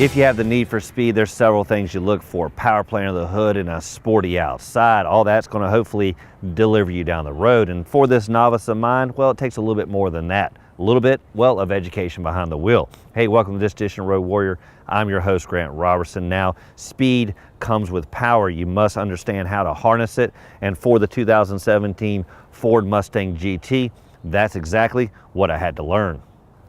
If you have the need for speed, there's several things you look for. Power play under the hood and a sporty outside. All that's going to hopefully deliver you down the road. And for this novice of mine, well, it takes a little bit more than that. A little bit, well, of education behind the wheel. Hey, welcome to this edition of Road Warrior. I'm your host, Grant Roberson. Now, speed comes with power. You must understand how to harness it. And for the 2017 Ford Mustang GT, that's exactly what I had to learn.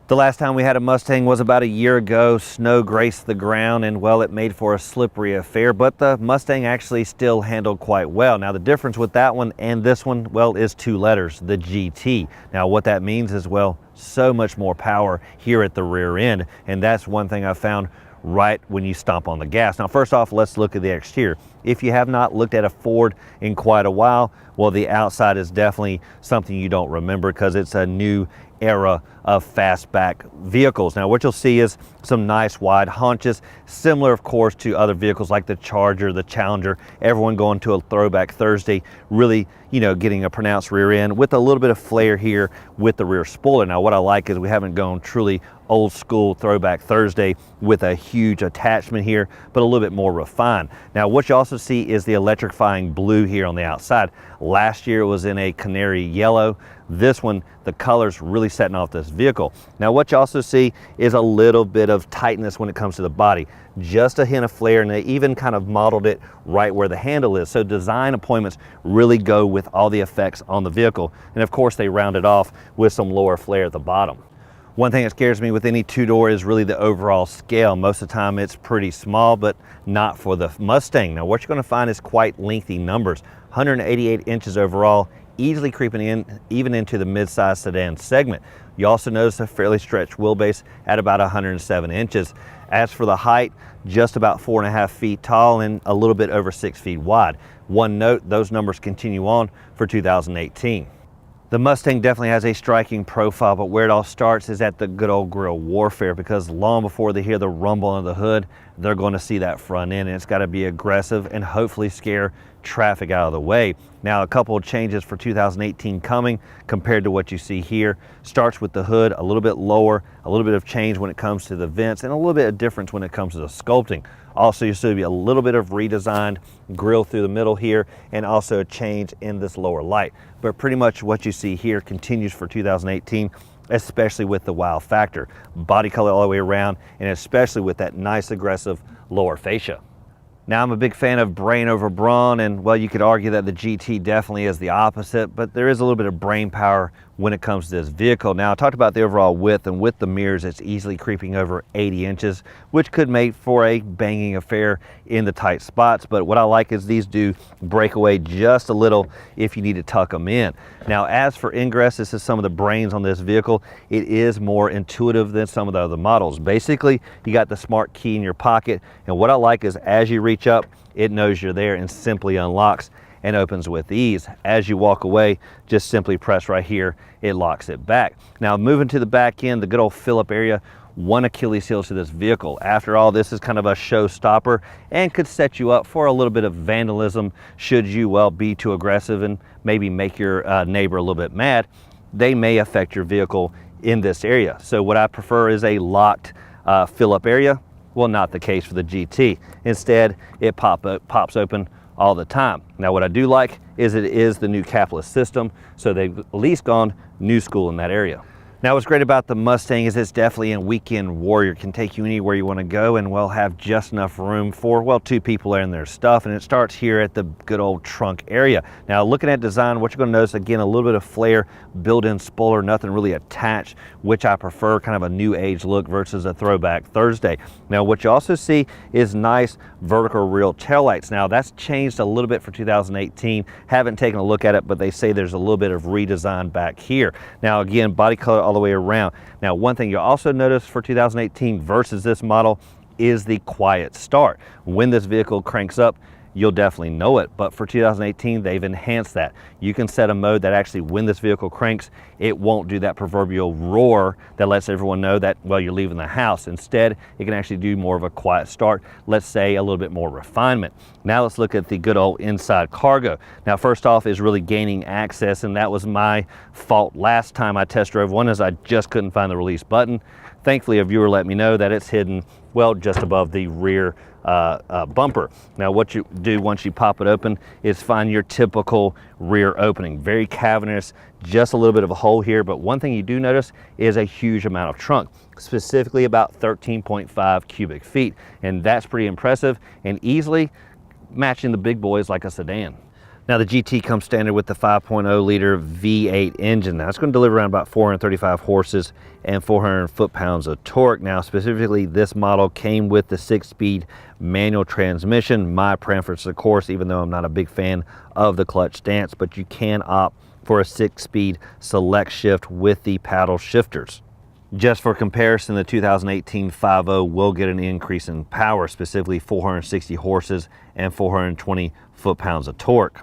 The last time we had a Mustang was about a year ago. Snow graced the ground and, well, it made for a slippery affair, but the Mustang actually still handled quite well. Now, the difference with that one and this one, well, is two letters, the GT. Now, what that means is, well, so much more power here at the rear end, and that's one thing I found right when you stomp on the gas. Now, first off, let's look at the exterior. If you have not looked at a Ford in quite a while, well, the outside is definitely something you don't remember because it's a new era of fastback vehicles. Now, what you'll see is some nice wide haunches, similar, of course, to other vehicles like the Charger, the Challenger, everyone going to a throwback Thursday, really, getting a pronounced rear end with a little bit of flair here with the rear spoiler. Now, what I like is we haven't gone truly old school throwback Thursday with a huge attachment here, but a little bit more refined. Now, what you also see is the electrifying blue here on the outside. Last year it was in a canary yellow. This one, the color's really setting off this vehicle. Now, what you also see is a little bit of tightness when it comes to the body. Just a hint of flair, and they even kind of modeled it right where the handle is. So design appointments really go with all the effects on the vehicle. And of course, they round it off with some lower flair at the bottom. One thing that scares me with any two-door is really the overall scale. Most of the time it's pretty small, but not for the Mustang. Now, what you're going to find is quite lengthy numbers. 188 inches overall, easily creeping in even into the mid-size sedan segment. You also notice a fairly stretched wheelbase at about 107 inches. As for the height, just about 4.5 feet tall and a little bit over 6 feet wide. One note, those numbers continue on for 2018. The Mustang definitely has a striking profile, but where it all starts is at the good old grill warfare, because long before they hear the rumble on the hood, they're going to see that front end, and it's got to be aggressive and hopefully scare traffic out of the way. Now, a couple of changes for 2018 coming compared to what you see here. Starts with the hood a little bit lower, a little bit of change when it comes to the vents, and a little bit of difference when it comes to the sculpting. Also, you'll see a little bit of redesigned grille through the middle here, and also a change in this lower light. But pretty much what you see here continues for 2018, especially with the wow factor. Body color all the way around, and especially with that nice aggressive lower fascia. Now, I'm a big fan of brain over brawn, and well, you could argue that the GT definitely is the opposite, but there is a little bit of brain power when it comes to this vehicle. Now, I talked about the overall width, and with the mirrors, it's easily creeping over 80 inches, which could make for a banging affair in the tight spots. But what I like is these do break away just a little if you need to tuck them in. Now, as for ingress, this is some of the brains on this vehicle. It is more intuitive than some of the other models. Basically, you got the smart key in your pocket, and what I like is as you reach up, it knows you're there and simply unlocks and opens with ease. As you walk away, just simply press right here, it locks it back. Now, moving to the back end, the good old fill-up area, one Achilles heel to this vehicle. After all, this is kind of a showstopper and could set you up for a little bit of vandalism should you, well, be too aggressive and maybe make your neighbor a little bit mad. They may affect your vehicle in this area. So what I prefer is a locked fill-up area. Well, not the case for the GT. Instead, it pops open all the time. Now, what I do like is it is the new capless system, so they've at least gone new school in that area. Now, what's great about the Mustang is it's definitely a weekend warrior. It can take you anywhere you want to go and, well, have just enough room for, well, two people and their stuff. And it starts here at the good old trunk area. Now, looking at design, what you're going to notice, again, a little bit of flair, built-in spoiler, nothing really attached, which I prefer, kind of a new age look versus a throwback Thursday. Now, what you also see is nice vertical rear taillights. Now, that's changed a little bit for 2018. Haven't taken a look at it, but they say there's a little bit of redesign back here. Now, again, body color all the way around. Now, one thing you'll also notice for 2018 versus this model is the quiet start. When this vehicle cranks up, you'll definitely know it. But for 2018, they've enhanced that. You can set a mode that actually, when this vehicle cranks, it won't do that proverbial roar that lets everyone know that, well, you're leaving the house. Instead, it can actually do more of a quiet start, let's say a little bit more refinement. Now let's look at the good old inside cargo. Now, first off is really gaining access, and that was my fault last time I test drove one, as I just couldn't find the release button. Thankfully, a viewer let me know that it's hidden well, just above the rear bumper. Now what you do once you pop it open is find your typical rear opening. Very cavernous, just a little bit of a hole here, but one thing you do notice is a huge amount of trunk, specifically about 13.5 cubic feet, and that's pretty impressive and easily matching the big boys like a sedan. Now the GT comes standard with the 5.0 liter V8 engine. Now it's going to deliver around about 435 horses and 400 foot-pounds of torque. Now specifically this model came with the 6-speed manual transmission. My preference, of course, even though I'm not a big fan of the clutch stance, but you can opt for a 6-speed select shift with the paddle shifters. Just for comparison, the 2018 5.0 will get an increase in power, specifically 460 horses and 420 foot-pounds of torque.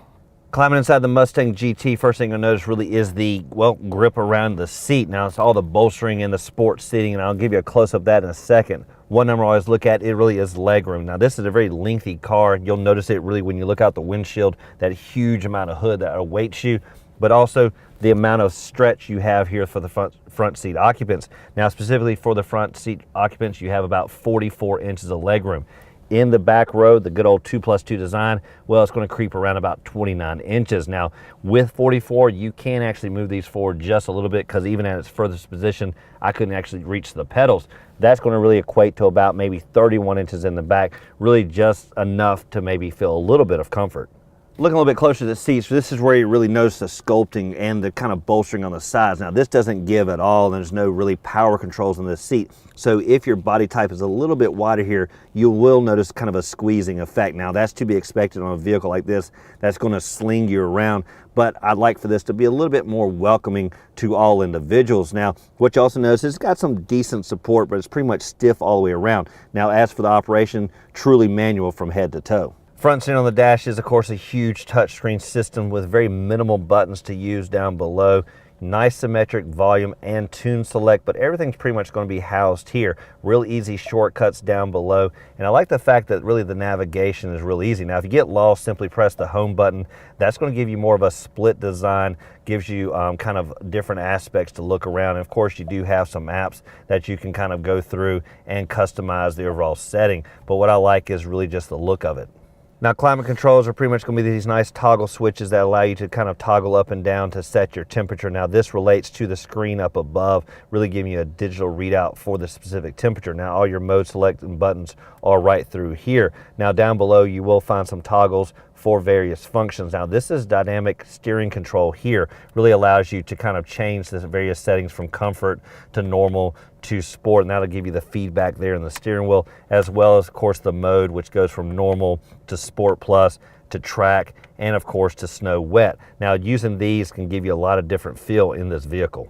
Climbing inside the Mustang GT, first thing you'll notice really is the, well, grip around the seat. Now it's all the bolstering and the sport seating, and I'll give you a close-up of that in a second. One number I always look at, it really is legroom. Now this is a very lengthy car. You'll notice it really when you look out the windshield, that huge amount of hood that awaits you, but also the amount of stretch you have here for the front seat occupants. Now specifically for the front seat occupants, you have about 44 inches of legroom. In the back row, the good old 2+2 design, well, it's going to creep around about 29 inches. Now, with 44, you can actually move these forward just a little bit, because even at its furthest position, I couldn't actually reach the pedals. That's going to really equate to about maybe 31 inches in the back, really just enough to maybe feel a little bit of comfort. Looking a little bit closer to the seats, this is where you really notice the sculpting and the kind of bolstering on the sides. Now this doesn't give at all, and there's no really power controls on this seat. So if your body type is a little bit wider here, you will notice kind of a squeezing effect. Now that's to be expected on a vehicle like this that's going to sling you around, but I'd like for this to be a little bit more welcoming to all individuals. Now what you also notice is it's got some decent support, but it's pretty much stiff all the way around. Now as for the operation, truly manual from head to toe. Front center on the dash is, of course, a huge touchscreen system with very minimal buttons to use down below. Nice symmetric volume and tune select, but everything's pretty much going to be housed here. Real easy shortcuts down below, and I like the fact that really the navigation is real easy. Now if you get lost, simply press the home button. That's going to give you more of a split design, gives you kind of different aspects to look around, and of course you do have some apps that you can kind of go through and customize the overall setting, but what I like is really just the look of it. Now climate controls are pretty much going to be these nice toggle switches that allow you to kind of toggle up and down to set your temperature. Now this relates to the screen up above, really giving you a digital readout for the specific temperature. Now all your mode select and buttons are right through here. Now down below you will find some toggles for various functions. Now this is dynamic steering control here, really allows you to kind of change the various settings from comfort to normal to sport, and that'll give you the feedback there in the steering wheel, as well as of course the mode, which goes from normal to sport plus to track, and of course to snow wet. Now using these can give you a lot of different feel in this vehicle.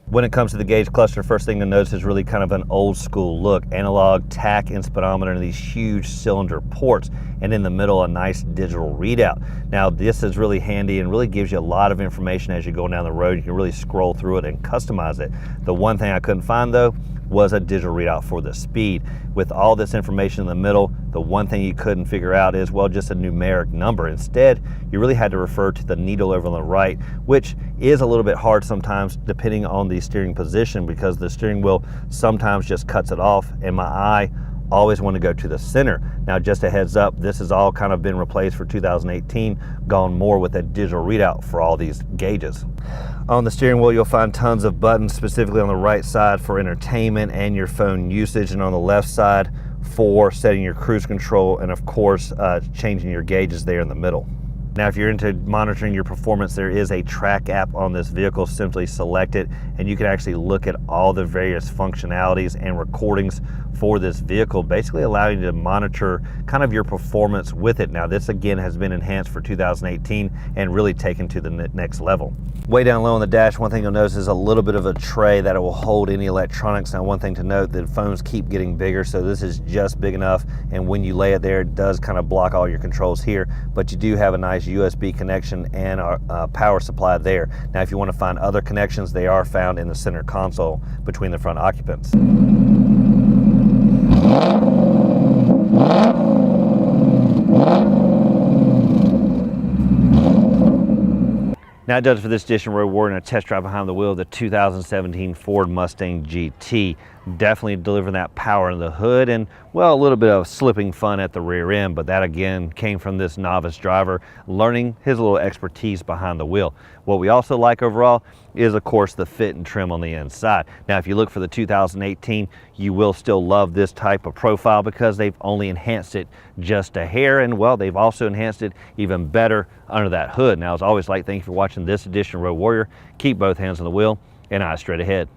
When it comes to the gauge cluster, first thing to notice is really kind of an old school look. Analog tach and speedometer and these huge cylinder ports, and in the middle a nice digital readout. Now this is really handy and really gives you a lot of information as you're going down the road. You can really scroll through it and customize it. The one thing I couldn't find though was a digital readout for the speed. With all this information in the middle, the one thing you couldn't figure out is, well, just a numeric number. Instead, you really had to refer to the needle over on the right, which is a little bit hard sometimes depending on the steering position, because the steering wheel sometimes just cuts it off, and my eye always want to go to the center. Now just a heads up, this has all kind of been replaced for 2018, gone more with a digital readout for all these gauges. On the steering wheel you'll find tons of buttons, specifically on the right side for entertainment and your phone usage, and on the left side for setting your cruise control, and of course changing your gauges there in the middle. Now if you're into monitoring your performance, there is a track app on this vehicle. Simply select it and you can actually look at all the various functionalities and recordings for this vehicle, basically allowing you to monitor kind of your performance with it. Now this again has been enhanced for 2018 and really taken to the next level. Way down low on the dash, one thing you'll notice is a little bit of a tray that it will hold any electronics. Now one thing to note, the phones keep getting bigger, so this is just big enough, and when you lay it there it does kind of block all your controls here, but you do have a nice USB connection and a power supply there. Now if you want to find other connections, they are found in the center console between the front occupants. Now it does for this edition where we're in a test drive behind the wheel of the 2017 Ford Mustang GT. definitely delivering that power in the hood, and well, a little bit of slipping fun at the rear end, but that again came from this novice driver learning his little expertise behind the wheel. What we also like overall is, of course, the fit and trim on the inside. Now, if you look for the 2018, you will still love this type of profile because they've only enhanced it just a hair, and well, they've also enhanced it even better under that hood. Now, as always, thank you for watching this edition of Road Warrior. Keep both hands on the wheel and eyes straight ahead.